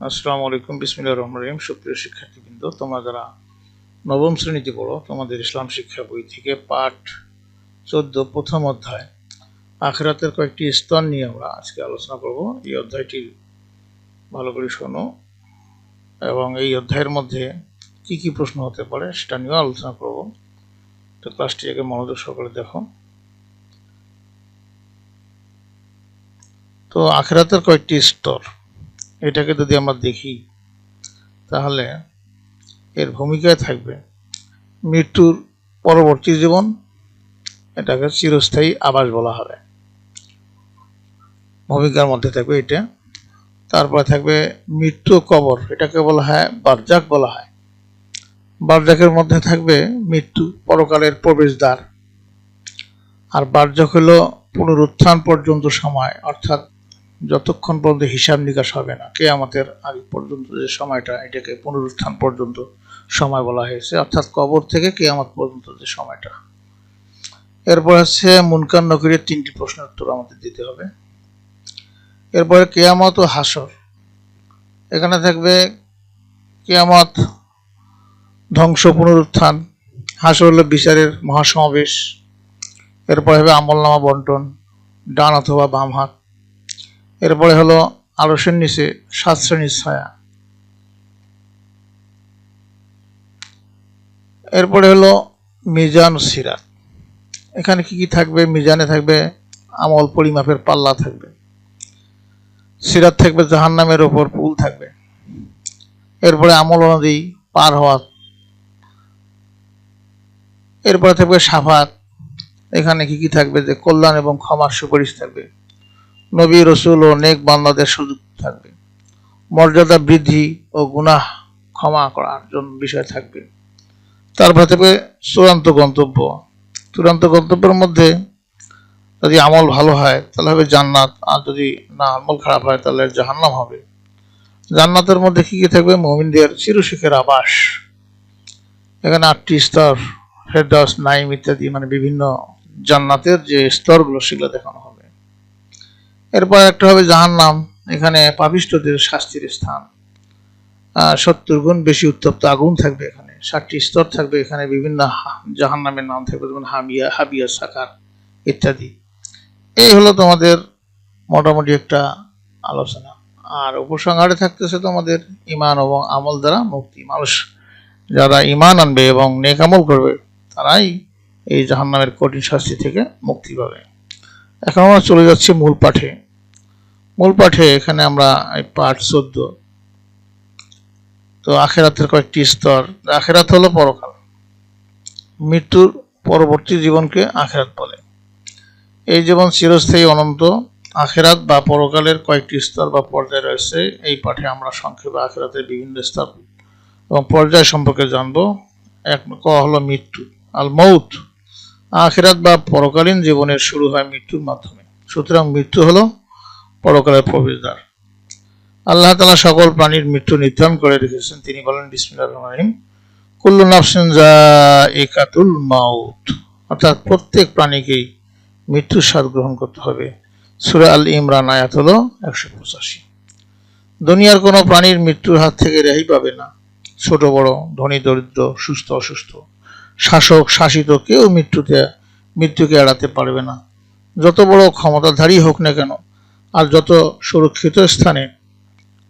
আসসালামু আলাইকুম, বিসমিল্লাহির রহমানির রহিম। সুপ্রিয় শিক্ষার্থীবৃন্দ, তোমরা যারা নবম শ্রেণীতে পড়ো, তোমাদের ইসলাম শিক্ষা বই থেকে পাঠ 14 প্রথম অধ্যায় আখিরাতের কয়েকটি স্তর নিয়ে আমরা আজকে আলোচনা করব। এই অধ্যায়টি ভালো করে শোনো এবং এই অধ্যায়ের মধ্যে কি কি প্রশ্ন হতে পারে সেটা নিয়েও আলোচনা করব। তো ক্লাসটি আগে মনোযোগ সহকারে দেখো। তো আখিরাতের কয়েকটি স্তর, এটাকে যদি আমরা দেখি তাহলে এর ভূমিকায় থাকবে মৃত্যুর পরবর্তী জীবন, এটাকে চিরস্থায়ী আবাস বলা হবে, ভূমিকার মধ্যে থাকবে এটা। তারপরে থাকবে মৃত্যু কবর, এটাকে বলা হয় বারজাক বলা হয়। বারজাকের মধ্যে থাকবে মৃত্যু পরকালের প্রবেশদ্বার। আর বারজাক হলো পুনরুত্থান পর্যন্ত সময়, অর্থাৎ যতক্ষণ পর্যন্ত হিসাব নিকাশ হবে না, কিয়ামতের আগে পর্যন্ত যে সময়টা, এটাকে পুনরুত্থান পর্যন্ত সময় বলা হয়েছে, অর্থাৎ কবর থেকে কিয়ামত পর্যন্ত যে সময়টা। এরপর হচ্ছে মুনকার নকিরের 3টি প্রশ্নের উত্তর আমাদের দিতে হবে। এরপরে কিয়ামত ও হাসর, এখানে থাকবে কিয়ামত, ধ্বংস, পুনরুত্থান। হাসর হলো বিচারের মহাসমাবেশ। এরপরে হবে আমলনামা বন্টন, ডান অথবা বাম হাত। এরপরে হলো আরশের নিচে 7 শ্রেণীর ছায়া। এরপরে হলো মিজান ও সিরাত, এখানে কি কি থাকবে? মিজানে থাকবে আমল পরিমাপের পাল্লা থাকবে, সিরাত থাকবে জাহান্নামের ওপর পুল থাকবে। এরপরে আমল অনুযায়ী পার হওয়া। এরপরে থাকবে সাফাত, এখানে কি কি থাকবে? যে কল্যাণ এবং ক্ষমার সুপারিশ থাকবে, নবী রসুল ও নেক বান্দাদের সুযোগ থাকবে, মর্যাদা বৃদ্ধি ও গুনাহ ক্ষমা করার জন্য বিষয় থাকবে। তারপরে থাকবে চূড়ান্ত গন্তব্য। চূড়ান্ত গন্তব্যের মধ্যে যদি আমল ভালো হয় তাহলে হবে জান্নাত, আর যদি না আমল খারাপ হয় তাহলে জাহান্নাম হবে। জান্নাতের মধ্যে কি কি থাকবে? মুমিনদের চিরসুখের আবাস, এখানে 8টি স্তর, ফেরদাউস, নাইম ইত্যাদি, মানে বিভিন্ন জান্নাতের যে স্তরগুলো সেগুলো দেখানো হবে। এরপর একটা হবে জাহান্নাম, এখানে পাপিষ্ঠদের শাস্তির স্থান। 70 গুণ বেশি উত্তপ্ত আগুন থাকবে, এখানে 7টি স্তর থাকবে, এখানে বিভিন্ন জাহান্নামের নাম থাকবে, যেমন হামিয়া, হাবিয়া, সাকার ইত্যাদি। এই হলো তোমাদের মোটামুটি একটা আলোচনা। আর উপসংহারে থাকতেছে তোমাদের ঈমান এবং আমল দ্বারা মুক্তি। মানুষ যারা ঈমান আনবে এবং নেক আমল করবে তারাই এই জাহান্নামের কঠিন শাস্তি থেকে মুক্তি পাবে। এখন আমরা চলে যাচ্ছি মূল পাঠে। মূল পাঠে এখানে আমরা পাঠ 14। তো আখিরাতের কয়েকটি স্তর। আখিরাত হলো পরকাল, মৃত্যুর পরবর্তী জীবনকে আখিরাত বলে। এই জীবন চিরস্থায়ী অনন্ত। আখিরাত বা পরকালের কয়েকটি স্তর বা পর্যায় রয়েছে। এই পাঠে আমরা সংক্ষেপে আখিরাতের বিভিন্ন স্তর এবং পর্যায় সম্পর্কে জানব। এক হলো মৃত্যু, আল মৌত। আখিরাত বা পরকালীন জীবনের শুরু হয় মৃত্যুর মাধ্যমে, সুতরাং মৃত্যু হলো পরকালের প্রবেশদ্বার। আল্লাহ তাআলা সকল প্রাণীর মৃত্যু নির্ধারণ করে রেখেছেন। তিনি বলেন, বিসমিল্লাহির রহমানির রহিম, কুল্লু নাফসিন যায়িকাতুল মাউত, অর্থাৎ প্রত্যেক প্রাণীকেই মৃত্যুর স্বাদ গ্রহণ করতে হবে। সূরা আল ইমরান আয়াত হলো 185। দুনিয়ার কোনো প্রাণীর মৃত্যুর হাত থেকে রেহাই পাবে না। ছোট বড়, ধনী দরিদ্র, সুস্থ অসুস্থ, শাসক শাসিত, কেউ মৃত্যুকে এড়াতে পারবে না, যত বড় ক্ষমতাধারী হোক না কেন আর যত সুরক্ষিত স্থানে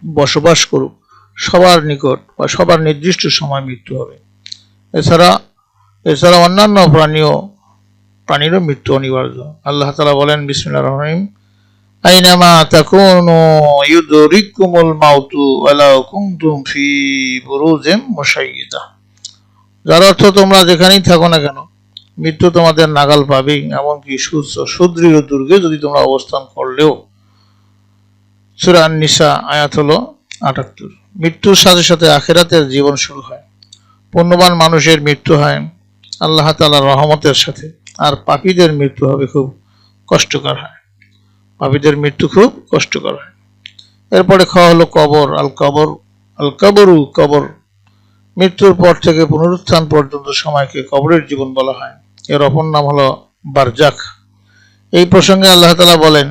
বসবাস করুক, সবার নিকট বা সবার নির্দিষ্ট সময় মৃত্যু হবে। এছাড়া অন্যান্য প্রাণীরও মৃত্যু অনিবার্য। আল্লাহ তাআলা বলেন, বিসমিল্লাহির রহমানির রহিম, আইনামা তাকুনু ইউদরিকুমুল মাউতু ওয়ালাউ কুনতুম ফি বুরুজিম মুশাইয়্যিদা। যার অর্থ, তোমরা যেখানেই থাকো না কেন মৃত্যু তোমাদের নাগাল পাবেই, এমনকি সুদৃঢ় দুর্গে যদি তোমরা অবস্থান করলেও। সূরা আন-নিসা আয়াত হলো 78। মৃত্যুর সাথে সাথে আখিরাতের জীবন শুরু হয়। পুণ্যবান মানুষের মৃত্যু হয় আল্লাহ তাআলার রহমতের সাথে, আর পাপীদের মৃত্যু হবে খুব কষ্টকর হয়। পাপীদের মৃত্যু খুব কষ্টকর হয়। এরপরে হলো কবর। কবর, মৃত্যুর পর থেকে পুনরুত্থান পর্যন্ত সময়কে কবরের জীবন বলা হয়। এর অপর নাম হলো বারজাক। এই প্রসঙ্গে আল্লাহ তাআলা বলেন,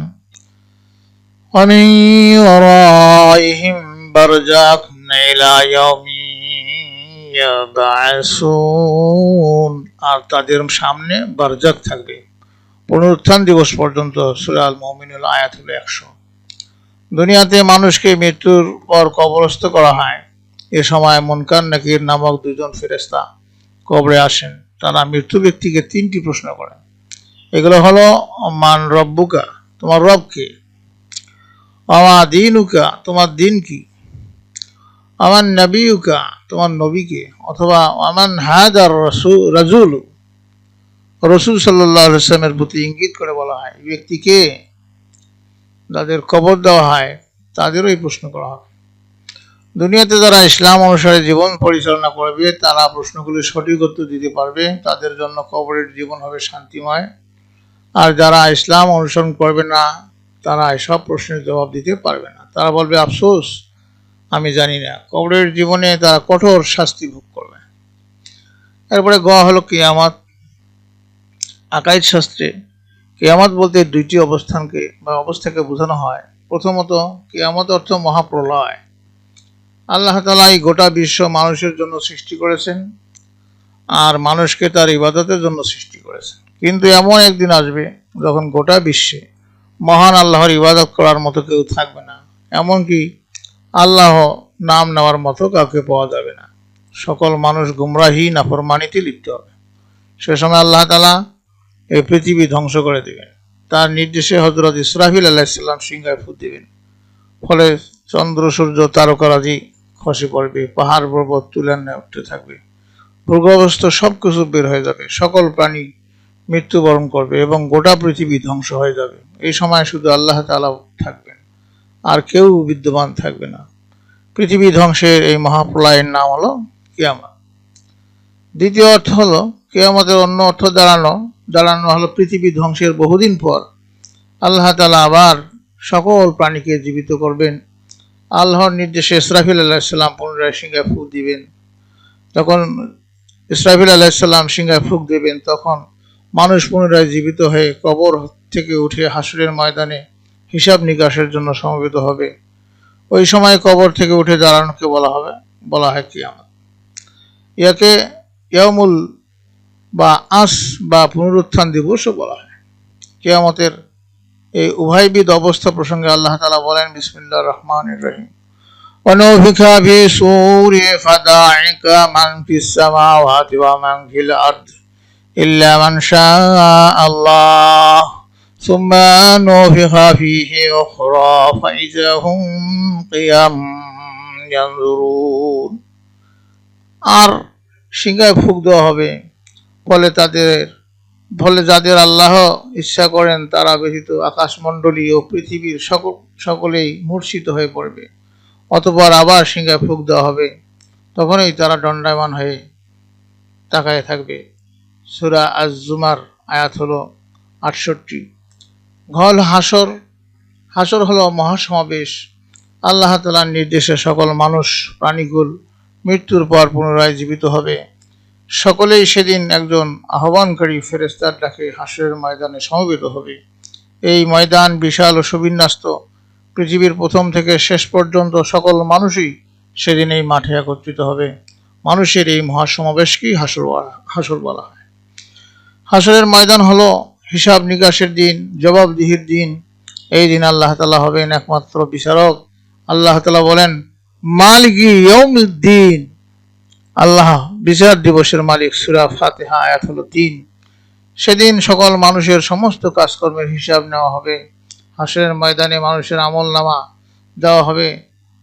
ওয়া মিন ওয়ারাইহিম বারজাখ ইলা ইয়াউমি ইয়াবআসুন, আর তাদের সামনে বারজাখ থাকবে পুনরুত্থান দিবস পর্যন্ত। সূরা আল মুমিনুল আয়াত হলো 100। দুনিয়াতে মানুষকে মৃত্যুর পর কবরস্থ করা হয়। এ সময় মুনকার নাকির নামক দুজন ফেরেশতা কবরে আসেন। তারা মৃত্যু ব্যক্তিকে 3টি প্রশ্ন করেন। এগুলো হলো, মান রব্বুকা, তোমার রব কে? আমা দীনুকা, তোমার দিন কি? আমান নবিউকা, তোমার নবী কে? অথবা আমান হাদার রাজুল, রসুল সাল্লাল্লাহু আলাইহি ওয়াসাল্লামের প্রতি ইঙ্গিত করে বলা হয় এই ব্যক্তিকে যাদের কবর দেওয়া হয় তাদেরও এই প্রশ্ন করা হবে। দুনিয়াতে যারা ইসলাম অনুসারে জীবন পরিচালনা করবে তারা প্রশ্নগুলির সঠিক উত্তর দিতে পারবে, তাদের জন্য কবরের জীবন হবে শান্তিময়। আর যারা ইসলাম অনুসরণ করবে না তারা এসব প্রশ্নের জবাব দিতে পারবে না। তারা বলবে, আফসোস, আমি জানি না। কবরের জীবনে তারা কঠোর শাস্তি ভোগ করবে। এরপরে গ হলো কিয়ামত। আকাইদ শাস্ত্রে কিয়ামত বলতে 2টি অবস্থানকে বা অবস্থাকে বোঝানো হয়। প্রথমত, কিয়ামত অর্থ মহাপ্রলয়। আল্লাহ তাআলা এই গোটা বিশ্ব মানুষের জন্য সৃষ্টি করেছেন আর মানুষকে তার ইবাদতের জন্য সৃষ্টি করেছেন। কিন্তু এমন একদিন আসবে যখন গোটা বিশ্বে মহান আল্লাহর ইবাদত করার মতো কেউ থাকবে না, এমনকি আল্লাহ নাম নেওয়ার মতো কাউকে পাওয়া যাবে না। সকল মানুষ গুমরাহি নাফরমানিতে লিপ্ত হবে। সে সময় আল্লাহ তাআলা এই পৃথিবী ধ্বংস করে দেবেন। তার নির্দেশে হযরত ইসরাফিল আলাইহিস সালাম সিংহায় ফুঁক দিবেন। ফলে চন্দ্র সূর্য তারকারাজি খসে পড়বে, পাহাড় পর্বত তুলে উঠতে থাকবে, ভূগর্ভস্থ সবকিছু বের হয়ে যাবে, সকল প্রাণী মৃত্যুবরণ করবে এবং গোটা পৃথিবী ধ্বংস হয়ে যাবে। এই সময় শুধু আল্লাহ তাআলা থাকবেন, আর কেউ বিদ্যমান থাকবে না। পৃথিবী ধ্বংসের এই মহাপ্রলয়ের নাম হলো কিয়ামত। দ্বিতীয় অর্থ হলো, কিয়ামতের অন্য অর্থ দাঁড়ানো হলো পৃথিবী ধ্বংসের বহুদিন পর আল্লাহ তাআলা আবার সকল প্রাণীকে জীবিত করবেন। আল্লাহর নির্দেশে ইসরাফিল আলাইহিস সালাম পুনরায় সিংহায় ফুঁক দিবেন। যখন ইসরাফিল আলাইহিস সালাম সিংহায় ফুঁক দেবেন তখন মানুষ পুনরায় জীবিত হয়ে কবর থেকে উঠে হাসরের ময়দানে হিসাব নিকাশের জন্য সমবেত হবে। ওই সময় কবর থেকে উঠে দাঁড়ানোকে বলা হয় কিয়ামত। ইয়াকে ইয়াউমুল বা আস বা পুনরুত্থান দিবসও বলা হয়। কিয়ামতের এই উভয়বিধ অবস্থা প্রসঙ্গে আল্লাহ তাআলা বলেন, বিসমিল্লাহির রহমানির রহিম, ওয়ানুফিখা ফিস-সূরি ফাদা'iকা মান ফিস-সামাওয়াতি ওয়া মান ফিল আরদ ইল্লা মান শাআ আল্লাহ সুম্মা নুফিখা ফীহি উখরা ফাইযা হুম কিয়ামুন ইয়ানজুরুন। আর সিংহায় ফুঁক দেওয়া হবে, ফলে যাদের আল্লাহ ইচ্ছা করেন তারা ব্যতীত আকাশমণ্ডলী ও পৃথিবীর সকলেই মূর্ছিত হয়ে পড়বে। অতঃপর আবার সিংহায় ফুঁক দেওয়া হবে, তখনই তারা দণ্ডায়মান হয়ে তাকায় থাকবে। সূরা আজ-জুমার আয়াত হলো 68। ঘল হাসর হলো মহাসমাবেশ। আল্লাহ তাআলার নির্দেশে সকল মানুষ প্রাণীকুল মৃত্যুর পর পুনরায় জীবিত হবে। সকলেই সেদিন একজন আহ্বানকারী ফেরেশতার ডাকে হাসরের ময়দানে সমবেত হবে। এই ময়দান বিশাল ও সুবিন্যস্ত। পৃথিবীর প্রথম থেকে শেষ পর্যন্ত সকল মানুষই সেদিন এই মাঠে একত্রিত হবে। মানুষের এই মহাসমাবেশকেই হাসর বলা হয়। হাসরের ময়দান হলো হিসাব নিকাশের দিন, জবাবদিহির দিন। এই দিন আল্লাহ তাআলা হবেন একমাত্র বিচারক। আল্লাহ তাআলা বলেন, মালিকি ইয়াউমিদ্দিন, আল্লাহ বিচার দিবসের মালিক। সূরা ফাতিহা আয়াত হলো 3। সেদিন সকল মানুষের সমস্ত কাজকর্মের হিসাব নেওয়া হবে। হাসরের ময়দানে মানুষের আমলনামা দেওয়া হবে।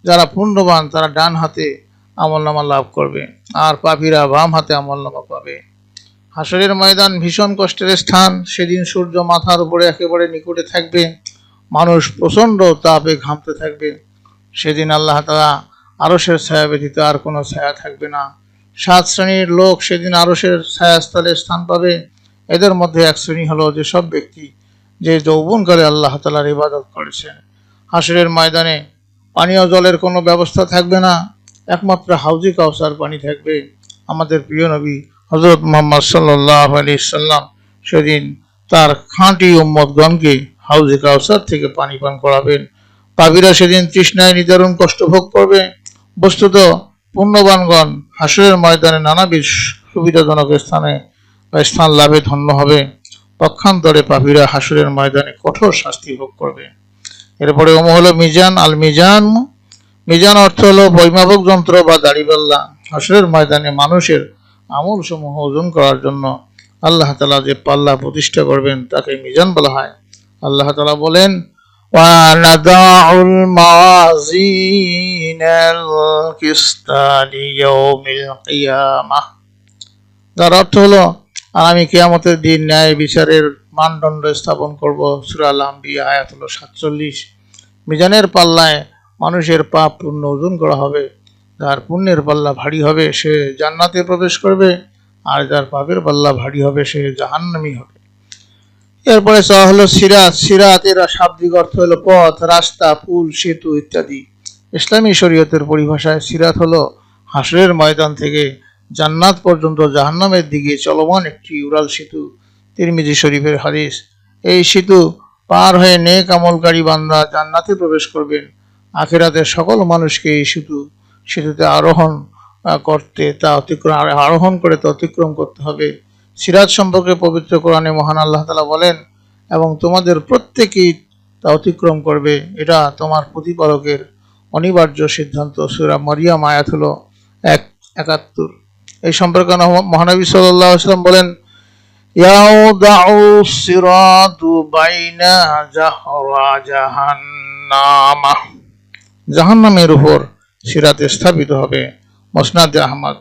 যারা পুণ্যবান তারা ডান হাতে আমলনামা লাভ করবে আর পাপীরা বাম হাতে আমলনামা পাবে। হাসরের ময়দান ভীষণ কষ্টের স্থান। সেদিন সূর্য মাথার উপরে একেবারে নিকটে থাকবে। মানুষ প্রচণ্ড তাপে ঘামতে থাকবে। সেদিন আল্লাহ তাআলা আরশের ছায়া ব্যতীত আর কোনো ছায়া থাকবে না। 7 শ্রেণীর লোক সেদিন আরশের ছায়াস্থলে স্থান পাবে। এদের মধ্যে এক শ্রেণী হলো যেসব ব্যক্তি যে যৌবনকালে আল্লাহ তাআলার ইবাদত করেছেন। হাসরের ময়দানে পানীয় জলের কোনো ব্যবস্থা থাকবে না, একমাত্র হাউজে কাউসার পানি থাকবে। আমাদের প্রিয় নবী হযরত মুহাম্মদ সাল্লাল্লাহু আলাইহি সাল্লাম সেদিন তার খাঁটি উম্মতগণকে হাউজে কাউসার থেকে পানি পান করাবেন। পাপীরা সেদিন তৃষ্ণায় নিদারুণ কষ্ট ভোগ করবে। বস্তুত পুণ্যবানগণ হাসরের ময়দানে নানাবিধ সুবিধাজনক স্থান লাভে ধন্য হবে। পক্ষান্তরে পাপীরা হাসরের ময়দানে কঠোর শাস্তি ভোগ করবে। এরপরে হলো মিজান। আল মিজান, মিজান অর্থ হলো পরিমাপক যন্ত্র বা দাড়িপাল্লা। হাসরের ময়দানে মানুষের আমল সমূহ ওজন করার জন্য আল্লাহ তাআলা যে পাল্লা প্রতিষ্ঠা করবেন তাকে মিজান বলা হয়। আল্লাহ তাআলা বলেন, وَنَضَعُ الْمَوَازِينَ الْقِسْطَ لِيَوْمِ الْقِيَامَةِ, যার অর্থ হলো আমি কিয়ামতের দিন ন্যায় বিচারের মানদণ্ড স্থাপন করব। সূরা আল আম্বিয়া আয়াত হলো 47। মিজানের পাল্লায় মানুষের পাপ পুণ্য ওজন করা হবে। যার পুণ্যের পাল্লা ভারী হবে সে জান্নাতে প্রবেশ করবে, আর যার পাপের পাল্লা ভারী হবে সে জাহান্নামী হবে। এরপরে চাওয়া হলো সিরাত। সিরাত এর শাব্দিক অর্থ হলো পথ, রাস্তা, পুল, সেতু ইত্যাদি। ইসলামী শরীয়তের পরিভাষায় সিরাত হলো হাসরের ময়দান থেকে জান্নাত পর্যন্ত জাহান্নামের দিকে চলমান একটি উড়াল সেতু। তিরমিজি শরীফের হাদিস। এই সেতু পার হয়ে নেক আমলকারী বান্দা জান্নাতে প্রবেশ করবেন। আখিরাতের সকল মানুষকে এই সেতুতে আরোহণ করে তা অতিক্রম করতে হবে। সিরাত সম্পর্কে পবিত্র কোরআনে মহান আল্লাহ তাআলা বলেন, এবং তোমাদের প্রত্যেকেই তা অতিক্রম করবে, এটা তোমার প্রতিপালকের অনিবার্য সিদ্ধান্ত। সূরা মারিয়াম আয়াত হলো 71। এই সম্পর্কে মহানবী সাল্লাল্লাহু আলাইহি ওয়াসাল্লাম বলেন, ইয়াউদাউ সিরাতু বাইনা জাহরা জাহান্নামা, জাহান্নামের উপর সিরাত স্থাপিত হবে। মুসনাদে আহমদ।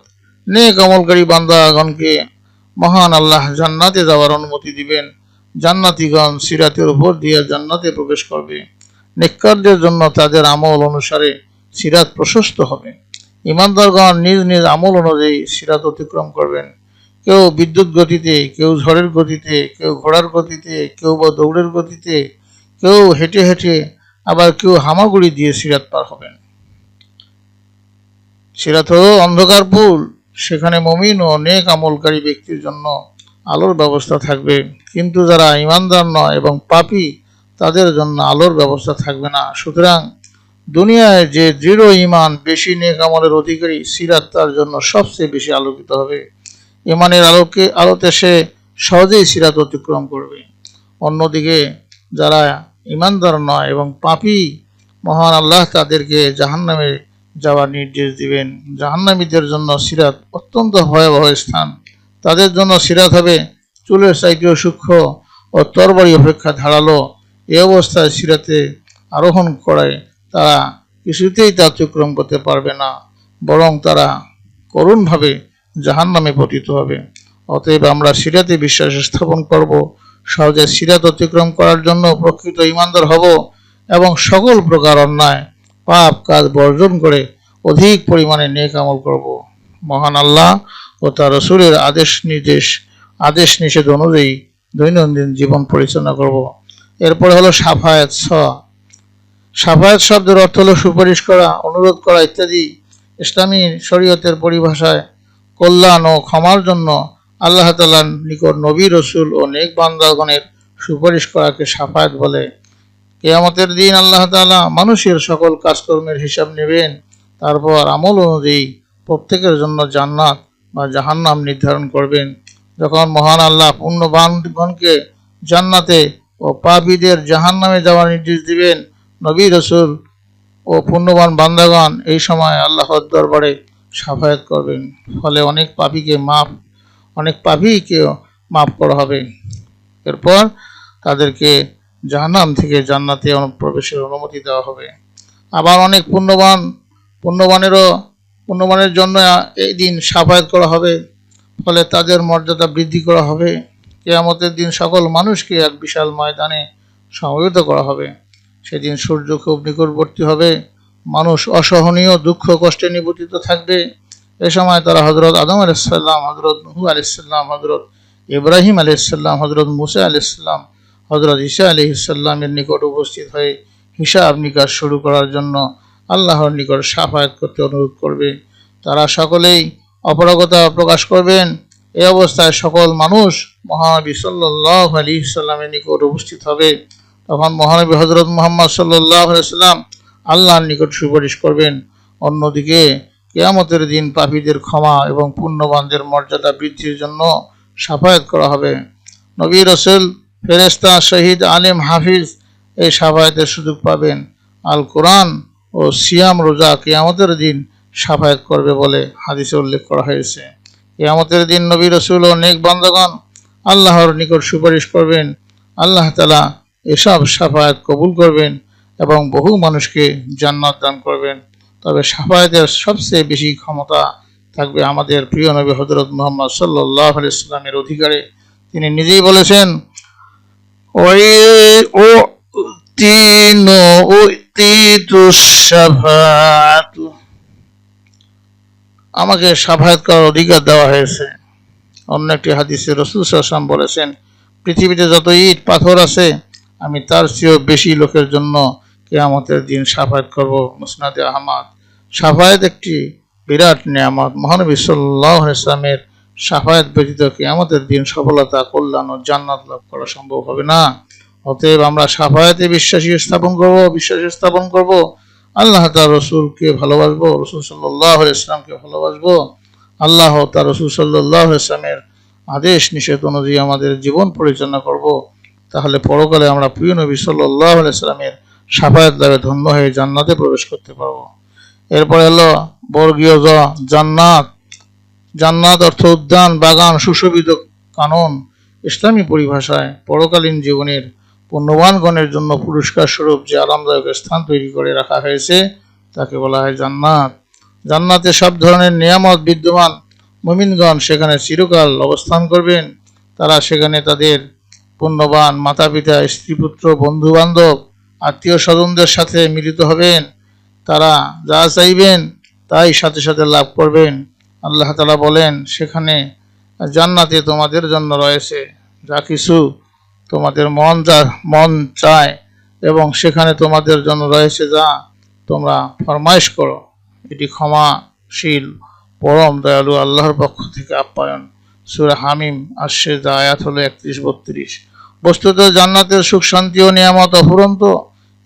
নেক আমলকারী বান্দাগণকে মহান আল্লাহ জান্নাতে যাওয়ার অনুমতি দিবেন। জান্নাতীগণ সিরাতের উপর দিয়ে জান্নাতে প্রবেশ করবে। নেককারদের জন্য তাদের আমল অনুসারে সিরাত প্রশস্ত হবে। ঈমানদারগণ নিজ নিজ আমল অনুযায়ী সিরাত অতিক্রম করবেন। কেউ বিদ্যুৎ গতিতে, কেউ ঝড়ের গতিতে, কেউ ঘোড়ার গতিতে, কেউ বা দৌড়ের গতিতে, কেউ হেঁটে হেঁটে, আবার কেউ হামাগুড়ি দিয়ে সিরাত পার হবেন। সিরাত হলো অন্ধকার পুল। সেখানে মুমিন ও নেক আমলকারী ব্যক্তির জন্য আলোর ব্যবস্থা থাকবে, কিন্তু যারা ঈমানদার নয় এবং পাপী তাদের জন্য আলোর ব্যবস্থা থাকবে না। সুতরাং দুনিয়ায় যে দৃঢ় ঈমান, বেশি নেক আমলের অধিকারী, সিরাত তার জন্য সবচেয়ে বেশি আলোকিত হবে। ঈমানের আলোতে সে সহজেই সিরাত অতিক্রম করবে। অন্যদিকে যারা ঈমানদার নয় এবং পাপী, মহান আল্লাহ তাদেরকে জাহান্নামে যাওয়ার নির্দেশ দিবেন। জাহান্নামীদের জন্য সিরাত অত্যন্ত ভয়াবহ স্থান। তাদের জন্য সিরাত হবে চুলের চাইতেও সূক্ষ্ম ও তরবারি অপেক্ষা ধারালো। এই অবস্থায় সিরাতে আরোহণ করায় তারা কিছুতেই তা অতিক্রম করতে পারবে না, বরং তারা করুণভাবে জাহান্নামে পতিত হবে। অতএব আমরা সিরাতে বিশ্বাস স্থাপন করব, সহজে সিরাত অতিক্রম করার জন্য প্রকৃত ঈমানদার হব এবং সকল প্রকার অন্যায় পাপ কাজ বর্জন করে অধিক পরিমাণে নেক আমল করব। মহান আল্লাহ ও তার রাসূলের আদেশ নিষেধ অনুযায়ী দৈনন্দিন জীবন পরিচালনা করব। এরপরে হলো শাফায়াত। শাফায়াত শব্দের অর্থ হলো সুপারিশ করা, অনুরোধ করা ইত্যাদি। ইসলামী শরীয়তের পরিভাষায় কল্যাণ ও ক্ষমার জন্য আল্লাহ তাআলার নিকট নবী, রাসূল ও নেক বান্দাগণের সুপারিশ করাকে শাফায়াত বলে। কিয়ামতের দিন আল্লাহ তাআলা মানুষের সকল কাজকর্মের হিসাব নেবেন। তারপর আমল অনুযায়ী প্রত্যেকের জন্য জান্নাত বা জাহান্নাম নির্ধারণ করবেন। যখন মহান আল্লাহ পুণ্যবানগণকে জান্নাতে ও পাপীদের জাহান্নামে যাওয়ার নির্দেশ দিবেন, নবী, রাসূল ও পুণ্যবান বান্দাগণ এই সময় আল্লাহর দরবারে শাফায়াত করবেন। ফলে অনেক পাপীকে মাফ করা হবে। এরপর তাদেরকে জাহান্নাম থেকে জান্নাতে প্রবেশের অনুমতি দেওয়া হবে। আবার অনেক পুণ্যবানের জন্য এই দিন শাফায়াত করা হবে, ফলে তাদের মর্যাদা বৃদ্ধি করা হবে। কিয়ামতের দিন সকল মানুষকে এক বিশাল ময়দানে সমবেত করা হবে। সেদিন সূর্য খুব নিকটবর্তী হবে। মানুষ অসহনীয় দুঃখ কষ্টে নিপতিত থাকবে। এ সময় তারা হযরত আদম আলাইহিস সালাম, হযরত নূহ আলাইহিস সালাম, হযরত ইব্রাহিম আলাইহিস সালাম, হযরত মুসা আলাইহিস সালাম, হযরত ঈসা আলাইহিস সালামের নিকট উপস্থিত হয়ে হিসাব নিকাশ শুরু করার জন্য আল্লাহর নিকট শাফায়াত করতে অনুরোধ করবে। তারা সকলেই অপারগতা প্রকাশ করবেন। এই অবস্থায় সকল মানুষ মহানবী সাল্লাল্লাহু আলাইহি সাল্লামের নিকট উপস্থিত হবে। তখন মহানবী হযরত মুহাম্মদ সাল্লাল্লাহু আলাইহি ওয়াসাল্লাম আল্লাহর নিকট সুপারিশ করবেন। অন্যদিকে কিয়ামতের দিন পাপীদের ক্ষমা এবং পুণ্যবানদের মর্যাদা বৃদ্ধির জন্য শাফায়াত করা হবে। নবী, রাসূল, ফেরেশতা, শহীদ, আলেম, হাফিজ এই শাফায়াতের সুযোগ পাবেন। আল কোরআন ও সিয়াম, রোজা কিয়ামতের দিন শাফায়াত করবে বলে হাদিসে উল্লেখ করা হয়েছে। কিয়ামতের দিন নবী, রাসূল ও নেক বান্দাগণ আল্লাহর নিকট সুপারিশ করবেন। আল্লাহ তাআলা এসব শাফায়াত কবুল করবেন এবং বহু মানুষকে জান্নাত দান করবেন। তবে শাফায়াতের সবচেয়ে বেশি ক্ষমতা থাকবে আমাদের প্রিয় নবী হযরত মুহাম্মদ সাল্লাল্লাহু আলাইহি ওয়াসাল্লামের অধিকারে। তিনি নিজেই বলেছেন, আমাকে শাফায়াত করার অধিকার দেওয়া হয়েছে। অন্য একটি হাদিসে রাসূল সাল্লাল্লাহু আলাইহি ওয়াসাল্লাম বলেছেন, পৃথিবীতে যত ইট পাথর আছে আমি তার চেয়েও বেশি লোকের জন্য কিয়ামতের দিন শাফায়াত করব। মুসনাদে আহমদ। শাফায়াত একটি বিরাট নিয়ামত। মহানবী সাল্লাল্লাহু আলাইহি ওয়াসাল্লামের শাফায়াত ব্যতীত কিয়ামতের দিন সফলতা, কল্যাণ ও জান্নাত লাভ করা সম্ভব হবে না। অতএব আমরা শাফায়াতে বিশ্বাস স্থাপন করব। আল্লাহ তার রসুলকে ভালোবাসবো, রসুল সাল্লাল্লাহু আলাইহি ওয়াসাল্লামকে ভালোবাসবো। আল্লাহ তার রসুল সাল্লাল্লাহু আলাইহি ওয়াসাল্লামের আদেশ নিষেধ অনুযায়ী আমাদের জীবন পরিচালনা করব। তাহলে পরকালে আমরা প্রিয় নবী সাল্লাল্লাহু আলাইহি ওয়াসাল্লামের শাফায়াত লাভে ধন্য হয়ে জান্নাতে প্রবেশ করতে পারবো। এরপরে হলো বর্গীয় জ, জান্নাত। জান্নাত অর্থ উদ্যান, বাগান, সুশোভিত কানন। ইসলামী পরিভাষায় পরকালীন জীবনের পুণ্যবানগণের জন্য পুরস্কার স্বরূপ যে আরামদায়ক স্থান তৈরি করে রাখা হয়েছে তাকে বলা হয় জান্নাত। জান্নাতে সব ধরনের নিয়ামত বিদ্যমান। মুমিনগণ সেখানে চিরকাল অবস্থান করবেন। তারা সেখানে তাদের পুণ্যবান মাতা পিতা, স্ত্রী পুত্র, বন্ধু বান্ধব, আত্মীয় স্বজনদের সাথে মিলিত হবেন। তারা যা চাইবেন তাই সাথে সাথে লাভ করবেন। আল্লাহ তাআলা বলেন, সেখানে জান্নাতে তোমাদের জন্য রয়েছে যা কিছু তোমাদের মন চায় এবং সেখানে তোমাদের জন্য রয়েছে যা তোমরা ফরমাইশ করো। এটি ক্ষমাশীল পরম দয়ালু আল্লাহর পক্ষ থেকে আপ্যায়ন। সূরা হামিম আশ-শাজদা আয়াত হলো 31-32। বস্তুত জান্নাতের সুখ, শান্তি ও নিয়ামত অফুরন্ত।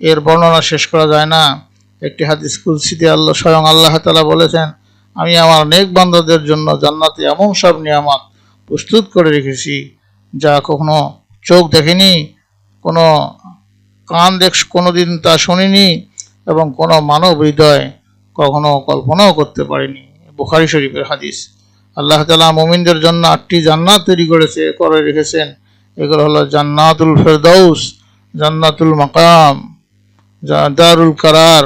এর বর্ণনা শেষ করা যায় না। একটি হাদিস কুদসিতে স্বয়ং আল্লাহ তাআলা বলেছেন, আমি আমার নেক বান্দাদের জন্য জান্নাতে এমন সব নিয়ামত প্রস্তুত করে রেখেছি যা কখনো চোখ দেখেনি, কোনো কান কোনোদিন তা শোনেনি এবং কোনো মানব হৃদয় কখনো কল্পনাও করতে পারেনি। বুখারী শরীফের হাদিস। আল্লাহ তাআলা মুমিনদের জন্য 8টি জান্নাত তৈরি করে রেখেছেন। এগুলো হলো জান্নাতুল ফেরদাউস, জান্নাতুল মাকাম, দারুল কারার,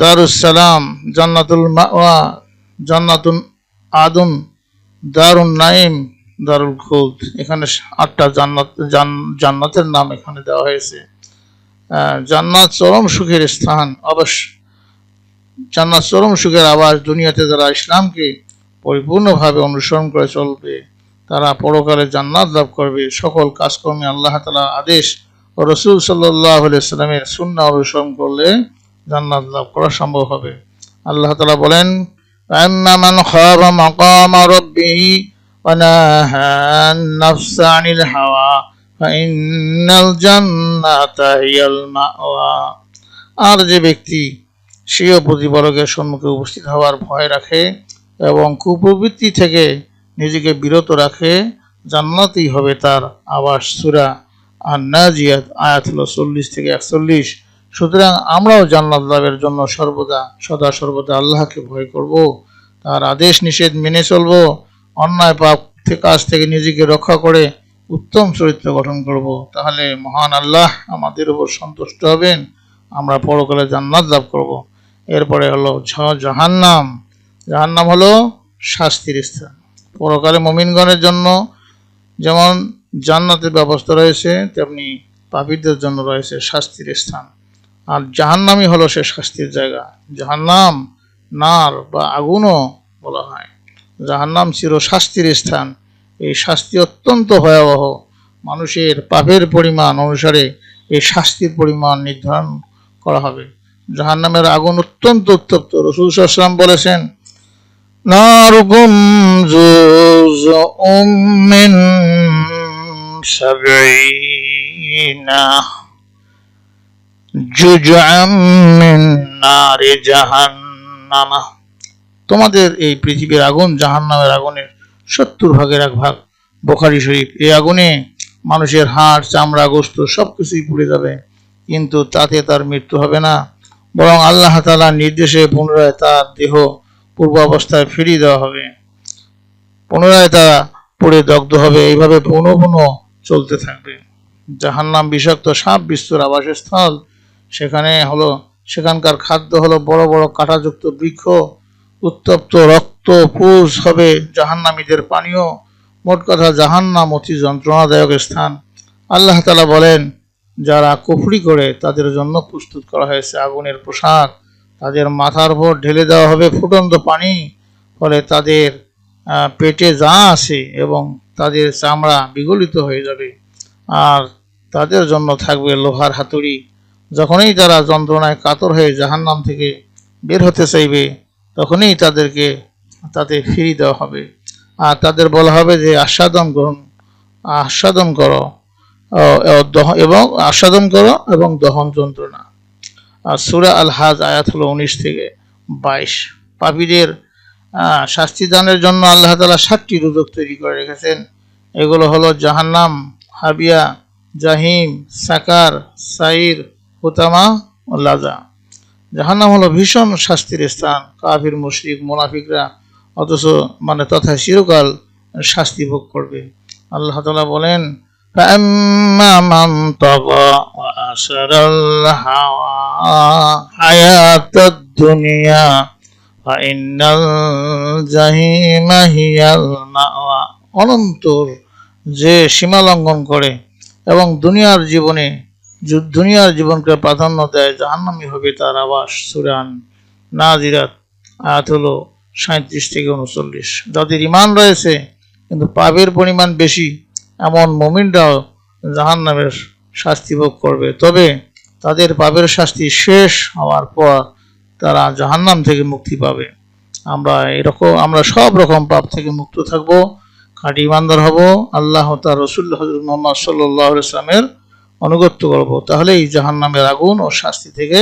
দারুস সালাম, জান্নাতুল মাওয়া, জান্নাতুল আদন, দারুন নাইম, দারুল খুলদ। এখানে 8টা জান্নাতের নাম এখানে দেওয়া হয়েছে। জান্নাত চরম সুখের স্থান। অবশ্য জান্নাত চরম সুখের আবাস। দুনিয়াতে যারা ইসলামকে পরিপূর্ণভাবে অনুসরণ করে চলবে তারা পরকালে জান্নাত লাভ করবে। সকল কাজকর্মে আল্লাহ তাআলার আদেশ ও রাসূল সাল্লাল্লাহু আলাইহি ওয়াসাল্লামের সুন্নাহ অনুসরণ করলে জান্নাত লাভ করা সম্ভব হবে। আল্লাহ তাআলা বলেন, আম্মা মান খাফা মাকামা রাব্বিহি ওয়া নাহা আন-নাফসা আনিল হাওয়া ফাইন্নাল জান্নাতা হিয়াল মাওয়া। আর যে ব্যক্তি স্বীয় প্রতিপালকের সম্মুখে উপস্থিত হওয়ার ভয় রাখে এবং কুপ্রবৃত্তি থেকে নিজেকে বিরত রাখে, জান্নাতই হবে তার আবাস। সূরা আন-নাজিয়াত আয়াত হলো 40-41। সুতরাং আমরাও জান্নাত লাভের জন্য সদা সর্বদা আল্লাহকে ভয় করব, তার আদেশ নিষেধ মেনে চলব, অন্যায় পাপ কাজ থেকে নিজেকে রক্ষা করে উত্তম চরিত্র গঠন করব। তাহলে মহান আল্লাহ আমাদের উপর সন্তুষ্ট হবেন, আমরা পরকালে জান্নাত লাভ করব। এরপরে হলো জাহান্নাম। জাহান্নাম হলো শাস্তির স্থান। পরকালে মুমিনগণের জন্য যেমন জান্নাতের ব্যবস্থা রয়েছে তেমনি পাপীদের জন্য রয়েছে শাস্তির স্থান। আর জাহান্নামই হলো সে শাস্তির জায়গা। জাহান্নাম নার বা আগুনও বলা হয়। জাহান্নাম চির শাস্তির স্থান। এই শাস্তি অত্যন্ত ভয়াবহ। মানুষের পাপের পরিমাণ অনুসারে এই শাস্তির পরিমাণ নির্ধারণ করা হবে। জাহান্নামের আগুন অত্যন্ত উত্তপ্ত। রাসূল সাল্লাল্লাহু আলাইহি ওয়াসাল্লাম বলেছেন, নারুকুম জুজউম মিন 70 জুজআম মিন নারি জাহান্নাম। তোমাদের এই পৃথিবীর আগুন জাহান্নামের আগুনের 70 ভাগের 1 ভাগ। বুখারী শরীফ। এই আগুনে মানুষের হাড়, চামড়া, গোশত সবকিছুই পুড়ে যাবে, কিন্তু তাতে তার মৃত্যু হবে না, বরং আল্লাহ তাআলার নির্দেশে পুনরায় তার দেহ পূর্বাবস্থায় ফিরিয়ে দেওয়া হবে। পুনরায় তারা পুড়ে দগ্ধ হবে। এইভাবে পুনঃ পুনঃ চলতে থাকবে। জাহান্নাম বিষাক্ত সাপ বিস্তর আবাসস্থল। সেখানকার খাদ্য হলো বড় বড় কাঁটাযুক্ত বৃক্ষ। উত্তপ্ত রক্ত পুষ হবে জাহান্নামীদের পানীয়। মোট কথা, জাহান্নাম অতি যন্ত্রণাদায়ক স্থান। আল্লাহ তাআলা বলেন, যারা কুফরি করে তাদের জন্য প্রস্তুত করা হয়েছে আগুনের পোশাক। তাদের মাথার উপর ঢেলে দেওয়া হবে ফুটন্ত পানি, ফলে তাদের পেটে যা আছে এবং তাদের চামড়া বিগলিত হয়ে যাবে, আর তাদের জন্য থাকবে লোহার হাতুড়ি। যখনই তারা যন্ত্রণায় কাতর হয়ে জাহান্নাম থেকে বের হতে চাইবে, তখনই তাদেরকে তাতে ফিরিয়ে দেওয়া হবে, আর তাদের বলা হবে যে আস্বাদন করো এবং দহন যন্ত্রণা। আর সূরা আল হাজ আয়াত হলো 19-22। পাপীদের শাস্তি দানের জন্য আল্লাহ তাআলা 7টি দোজখ তৈরি করে রেখেছেন। এগুলো হলো জাহান্নাম, হাবিয়া, জাহিম, সাকার, সাইর, হুতামা ও লাজা। জাহান্নাম হলো ভীষণ শাস্তির স্থান। কাফির, মুশরিক, মুনাফিকরা তথা চিরকাল শাস্তি ভোগ করবে। আল্লাহ তাআলা বলেন, فأما من طغى وآثر الحياة الدنيا فإن الجحيم هي المأوى। অনন্তর যে সীমা লঙ্ঘন করে এবং দুনিয়ার জীবনকে প্রাধান্য দেয়, জাহান্নামী হবে তার আবাস। সূরা নাজিরাত আয়াত হলো 37-39। যাদের ঈমান রয়েছে কিন্তু পাপের পরিমাণ বেশি, এমন মুমিনরাও জাহান্নামের শাস্তি ভোগ করবে, তবে তাদের পাপের শাস্তি শেষ হওয়ার পর তারা জাহান্নাম থেকে মুক্তি পাবে। আমরা সব রকম পাপ থেকে মুক্ত থাকব, খাঁটি ঈমানদার হব, আল্লাহ ও তার রাসূল হযরত মুহাম্মদ সাল্লাল্লাহু আলাইহি ওয়াসাল্লামের অনুগত্য করব, তাহলেই জাহান্নামের আগুন ও শাস্তি থেকে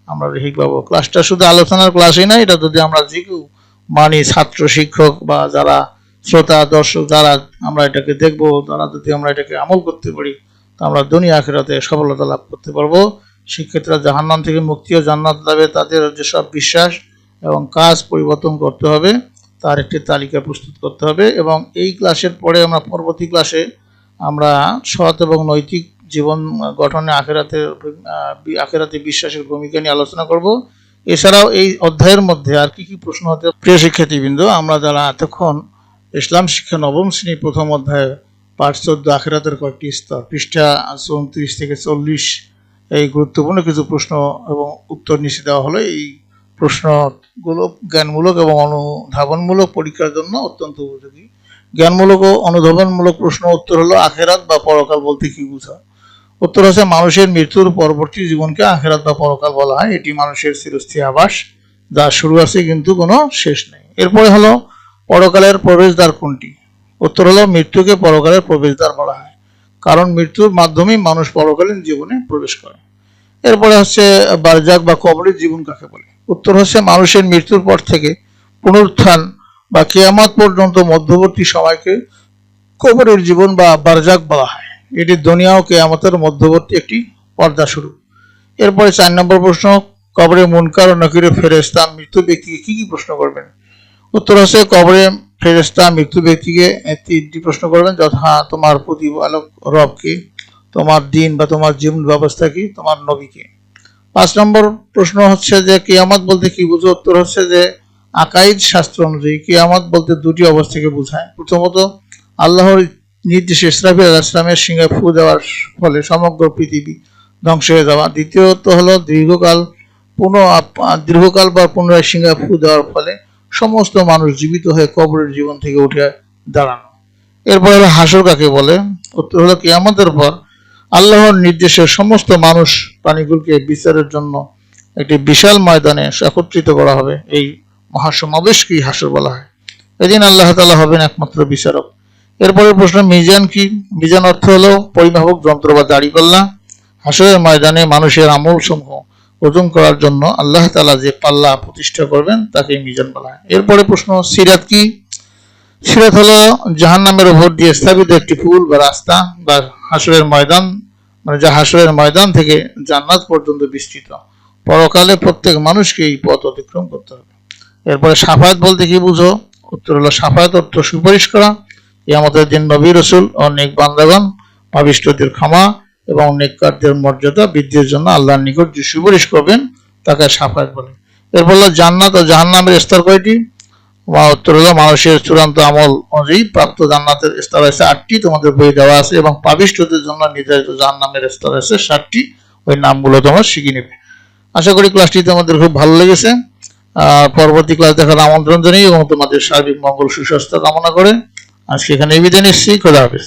আমরা রেহাই পাবো। ক্লাসটা শুধু আলোচনার ক্লাসই না, এটা যদি আমরা যে কেউ মানি, ছাত্র, শিক্ষক বা যারা শ্রোতা, দর্শক, যারা আমরা এটাকে দেখবো, তারা যদি আমরা এটাকে আমল করতে পারি, তা আমরা দুনিয়া আখিরাতে সফলতা লাভ করতে পারবো। শিক্ষার্থীরা জাহান্নাম থেকে মুক্তি ও জান্নাত লাভে তাদের যেসব বিশ্বাস এবং কাজ পরিবর্তন করতে হবে, তার একটি তালিকা প্রস্তুত করতে হবে। এবং এই ক্লাসের পরে আমরা পরবর্তী ক্লাসে আমরা সৎ এবং নৈতিক জীবন গঠনে আখিরাতে বিশ্বাসের ভূমিকা নিয়ে আলোচনা করব। এছাড়াও এই অধ্যায়ের মধ্যে আর কি কি প্রশ্ন হতে। প্রিয় শিক্ষার্থীবৃন্দ, আমরা যারা এতক্ষণ ইসলাম শিক্ষা 9ম শ্রেণী 1ম অধ্যায় পাঠ 14 আখিরাতের কয়েকটি স্তর, পৃষ্ঠা 34-40, এই গুরুত্বপূর্ণ কিছু প্রশ্ন এবং উত্তর নিচে দেওয়া হলো। এই প্রশ্নগুলো জ্ঞানমূলক এবং অনুধাবনমূলক পরীক্ষার জন্য অত্যন্ত উপযোগী। জ্ঞানমূলক ও অনুধাবনমূলক প্রশ্ন উত্তর হলো, আখিরাত বা পরকাল বলতে কি বোঝায়? উত্তর হচ্ছে, মানুষের মৃত্যুর পরবর্তী জীবনকে আখিরাত বা পরকাল বলা হয়। এটি মানুষের চিরস্থায়ী আবাস, যার শুরু আছে কিন্তু কোনো শেষ নেই। এরপরে হলো, পরকালের প্রবেশদ্বার কোনটি? উত্তর হলো, মৃত্যুকে পরকালের প্রবেশদ্বার বলা হয়, কারণ মৃত্যুর মাধ্যমেই মানুষ পরকালীন জীবনে প্রবেশ করে। এরপরে হচ্ছে, বারজাক বা কবরের জীবন কাকে বলে? উত্তর হচ্ছে, মানুষের মৃত্যুর পর থেকে পুনরুত্থান বা কিয়ামত পর্যন্ত মধ্যবর্তী সময়কে কবরের জীবন বা বারজাক বলা হয়। এটি দুনিয়া ও কিয়ামতের মধ্যবর্তী একটি পর্দা শুরু। এরপরে 4 নম্বর প্রশ্ন, কবরে মুনকার ও নকিরের ফেরেশতা মৃত্যু ব্যক্তিকে কি কি প্রশ্ন করবেন? উত্তর হচ্ছে, কবরে ফেরেশতা মৃত্যু ব্যক্তিকে 3টি প্রশ্ন করবেন, যথা তোমার প্রতিপালক রব কে, তোমার দিন বা তোমার জীবন ব্যবস্থা কি, তোমার নবী কে। 5 নম্বর প্রশ্ন হচ্ছে যে, কিয়ামত বলতে কি বুঝো? উত্তর হচ্ছে যে, আকাইদ শাস্ত্র অনুযায়ী কিয়ামত বলতে 2টি অবস্থাকে বোঝায়। প্রথমত, আল্লাহর নির্দেশে ইসরাফিল আলাইহিস সালামের সিংহে ফু দেওয়ার ফলে সমগ্র পৃথিবী ধ্বংস হয়ে যাওয়া। দ্বিতীয়ত হলো, দীর্ঘকাল বা পুনরায় সিংহে ফু দেওয়ার ফলে সমস্ত মানুষ জীবিত হয়ে কবরের জীবন থেকে উঠে দাঁড়ানো। এরপর হলো, হাসর কাকে বলে? উত্তর হলো, কিয়ামতের পর আল্লাহর নির্দেশে সমস্ত মানুষ প্রাণীগুলোকে বিচারের জন্য একটি বিশাল ময়দানে একত্রিত করা হবে। এই মহাসমাবেশকেই হাসর বলা হয়। এদিন আল্লাহ তাআলা হবেন একমাত্র বিচারক। এরপরে প্রশ্ন, মিজান কি? মিজান অর্থ হলো পরিমাপক যন্ত্র বা দাড়িপাল্লা। হাসরের ময়দানে মানুষের আমল সমূহ ওজন করার জন্য আল্লাহ তাআলা যে পাল্লা প্রতিষ্ঠা করবেন তাকে মিজান বলা হয়। এরপরে প্রশ্ন, সিরাত কি? সিরাত হলো জাহান্নামের উপর দিয়ে স্থাপিত একটি পুল বা রাস্তা বা হাসরের ময়দান, মানে যা হাসরের ময়দান থেকে জান্নাত পর্যন্ত বিস্তৃত। পরকালে প্রত্যেক মানুষকে এই পথ অতিক্রম করতে হবে। এরপরে সাফায়াত বলতে কি বুঝো? উত্তর হলো, সাফায়াত অর্থ সুপারিশ করা। কিয়ামতের দিন নবী রাসূল ও নেক বান্দাগণ পাপিষ্ঠদের ক্ষমা এবং নেককারদের মর্যাদা বৃদ্ধির জন্য আল্লাহর নিকট যে সুপারিশ করবেন তাকে সাফায়াত বলে। এরপর হলো জান্নাত ও জাহান্নামের স্তর কয়টি? উত্তর হলো, মানুষের চূড়ান্ত আমল অনুযায়ী প্রাপ্ত জান্নাতের স্তর আছে 8টি, তোমাদের বই দেওয়া আছে, এবং পাপিষ্ঠদের জন্য নির্ধারিত জাহান্নামের স্তর আছে 7টি। ওই নামগুলো তোমরা শিখে নেবে। আশা করি ক্লাসটি তোমাদের খুব ভালো লেগেছে। পরবর্তী ক্লাস দেখার আমন্ত্রণ জানিয়ে এবং তোমাদের সার্বিক মঙ্গল সুস্বাস্থ্য কামনা করে আজকে এখানে বিদায় নিচ্ছি। খোদা হাফেজ।